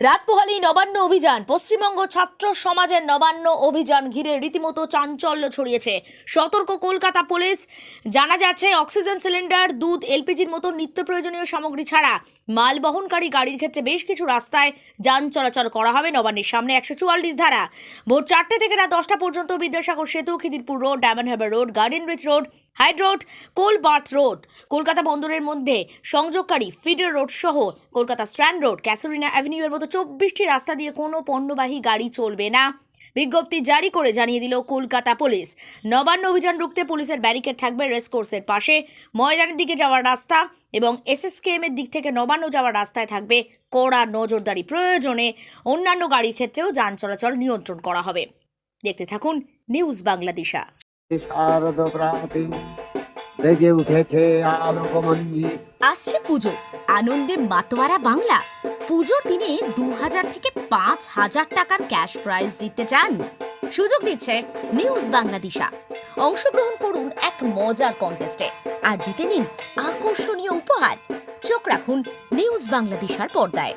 রাত পোহালেই নবান্ন অভিযান। পশ্চিমবঙ্গ ছাত্র সমাজের নবান্ন অভিযান ঘিরে রীতিমতো চাঞ্চল্য ছড়িয়েছে। সতর্ক কলকাতা পুলিশ। জানা যাচ্ছে, অক্সিজেন সিলিন্ডার, দুধ, এলপিজির মতো নিত্য প্রয়োজনীয় সামগ্রী ছাড়া মাল বহনকারী গাড়ির ক্ষেত্রে বেশ কিছু রাস্তায় যান চলাচল করা হবে। নবান্নের সামনে 144 ধারা। ভোর 4টে থেকে রাত 10টা পর্যন্ত Vidyasagar Setu, Khidirpur Road, Diamond Harbour Road, Garden Bridge Road, Hyde Road, Coal Berth Road, Kolkata বন্দরের মধ্যে সংযোগকারী ফিডার রোড সহ Kolkata Strand Road, Casuarina Avenue এর মতো 24টি রাস্তা দিয়ে কোনো পণ্যবাহী গাড়ি চলবে না। বিজ্ঞপ্তি জারি করে জানিয়ে দিল কলকাতা পুলিশ। নবান্ন অভিযান রুখতে পুলিশের ব্যারিকেড থাকবে রেসকোর্সের পাশে, ময়দানের দিকে যাওয়ার রাস্তা এবং এসএসকেএম এর দিক থেকে নবান্ন যাওয়ার রাস্তায় থাকবে কড়া নজরদারি। প্রয়োজনে অন্যান্য গাড়ির ক্ষেত্রেও যান চলাচল নিয়ন্ত্রণ করা হবে। দেখতে থাকুন নিউজ বাংলাদেশা। শারদ প্রাতে বেজে উঠেছে আলোকমঞ্জি। আসছে পুজো, আনন্দে মাতোয়ারা বাংলা। পুজোর দিনে 2000 থেকে 5000 টাকার ক্যাশ প্রাইজ জিততে চান? সুযোগ দিচ্ছে নিউজ বাংলাদেশা। অংশগ্রহণ করুন এক মজার কন্টেস্টে আর জিতে নিন আকর্ষণীয় উপহার। চোখ রাখুন নিউজ বাংলাদেশার পর্দায়।